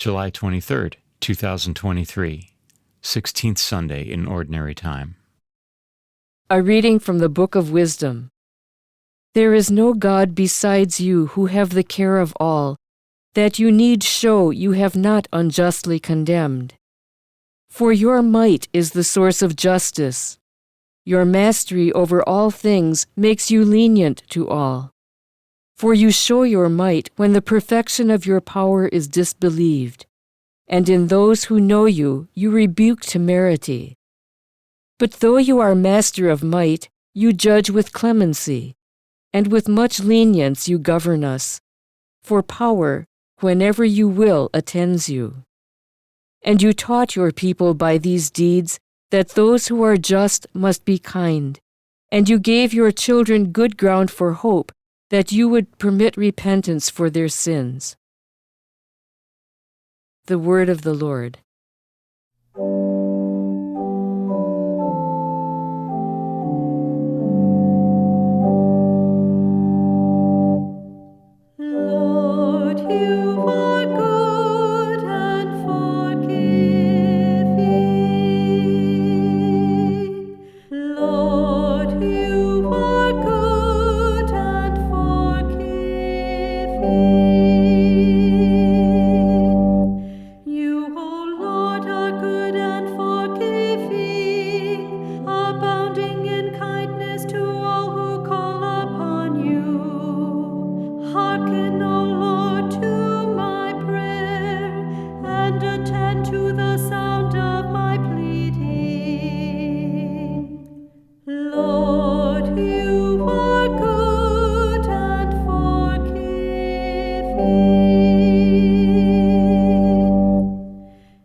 July 23rd, 2023, 16th Sunday in Ordinary Time. A reading from the Book of Wisdom. There is no God besides you who have the care of all, that you need show you have not unjustly condemned. For your might is the source of justice. Your mastery over all things makes you lenient to all. For you show your might when the perfection of your power is disbelieved, and in those who know you rebuke temerity. But though you are master of might, you judge with clemency, and with much lenience you govern us, for power, whenever you will, attends you. And you taught your people by these deeds that those who are just must be kind, and you gave your children good ground for hope, that you would permit repentance for their sins. The Word of the Lord. Lord, you are good and forgiving. Lord, you are good and forgiving. You, O Lord, are good and forgiving, abounding in kindness to all who call upon you. Hearken, O Lord, to my prayer, and attend to the sound of my pleading. Lord, you are good and forgiving.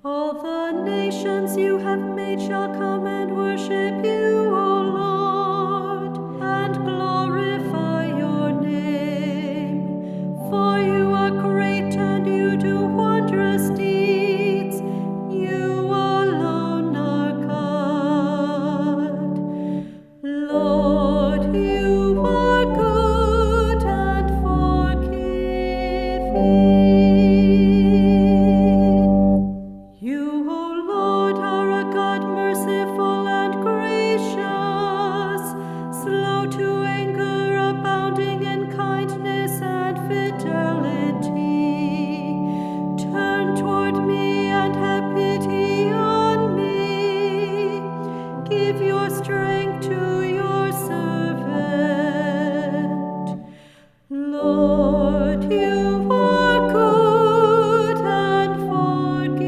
All the nations you have made shall come and worship you, O Lord, and glorify your name. For you are great and you do wondrous deeds. You alone are God. Lord, you are good and forgiving. You, O Lord, are a God merciful and gracious, slow to anger, abounding in kindness and fidelity. Turn toward me and have pity on me. Give your strength to your servant. Lord, you are good and forgiving.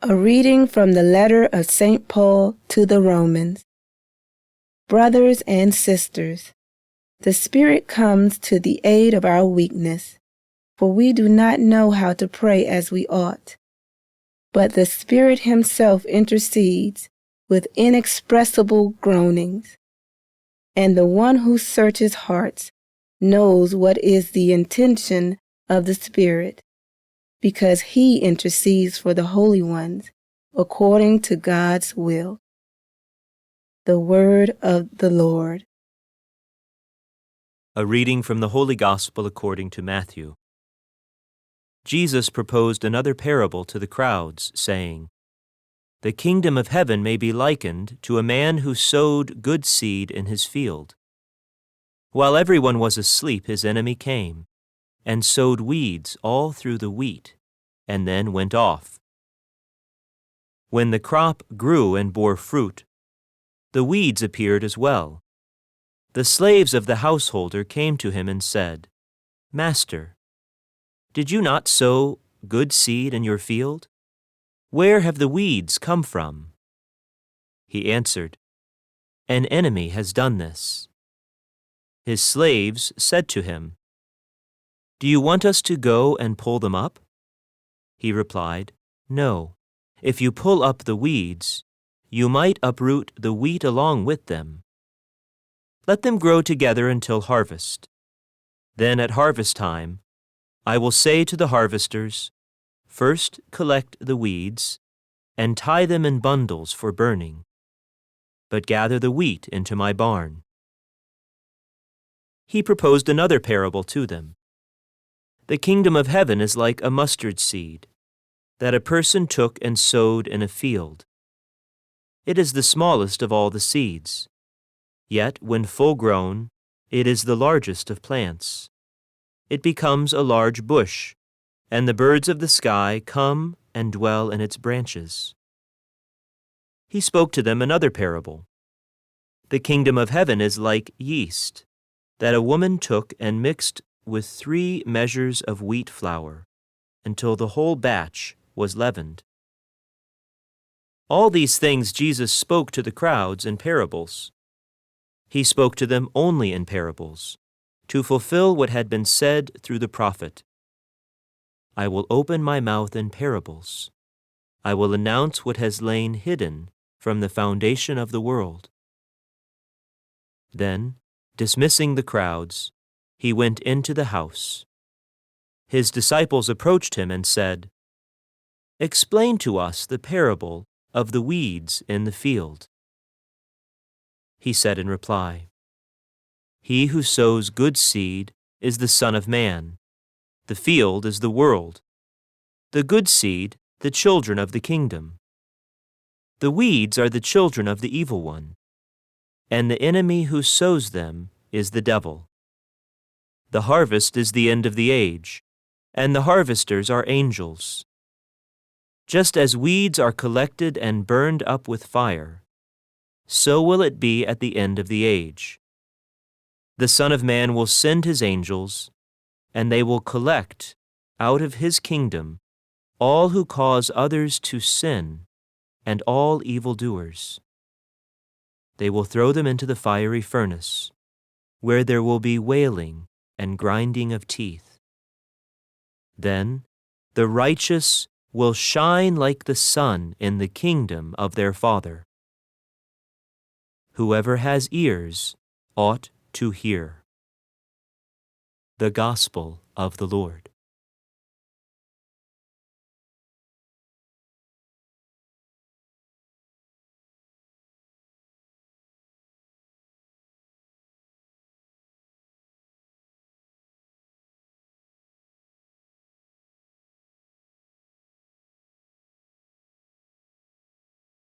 A reading from the letter of St. Paul to the Romans. Brothers and sisters, the Spirit comes to the aid of our weakness, for we do not know how to pray as we ought. But the Spirit Himself intercedes with inexpressible groanings, and the one who searches hearts knows what is the intention of the Spirit, because He intercedes for the holy ones according to God's will. The Word of the Lord. A reading from the Holy Gospel according to Matthew. Jesus proposed another parable to the crowds, saying, "The kingdom of heaven may be likened to a man who sowed good seed in his field. While everyone was asleep, his enemy came and sowed weeds all through the wheat, and then went off. When the crop grew and bore fruit, the weeds appeared as well. The slaves of the householder came to him and said, 'Master, did you not sow good seed in your field? Where have the weeds come from?' He answered, 'An enemy has done this.' His slaves said to him, 'Do you want us to go and pull them up?' He replied, 'No. If you pull up the weeds, you might uproot the wheat along with them. Let them grow together until harvest. Then at harvest time, I will say to the harvesters, first collect the weeds and tie them in bundles for burning, but gather the wheat into my barn. he proposed another parable to them. The kingdom of heaven is like a mustard seed that a person took and sowed in a field. It is the smallest of all the seeds, yet when full grown, it is the largest of plants. It becomes a large bush, and the birds of the sky come and dwell in its branches. He spoke to them another parable. The kingdom of heaven is like yeast that a woman took and mixed with 3 measures of wheat flour until the whole batch was leavened. All these things Jesus spoke to the crowds in parables. He spoke to them only in parables, to fulfill what had been said through the prophet. I will open my mouth in parables. I will announce what has lain hidden from the foundation of the world. Then, dismissing the crowds, he went into the house. His disciples approached him and said, "Explain to us the parable of the weeds in the field." He said in reply, "He who sows good seed is the Son of Man. The field is the world. The good seed, the children of the kingdom. The weeds are the children of the evil one, and the enemy who sows them is the devil. The harvest is the end of the age, and the harvesters are angels. Just as weeds are collected and burned up with fire, so will it be at the end of the age. The Son of Man will send his angels, and they will collect out of his kingdom all who cause others to sin and all evildoers. They will throw them into the fiery furnace, where there will be wailing and grinding of teeth. Then the righteous will shine like the sun in the kingdom of their Father. Whoever has ears ought to hear." The Gospel of the Lord.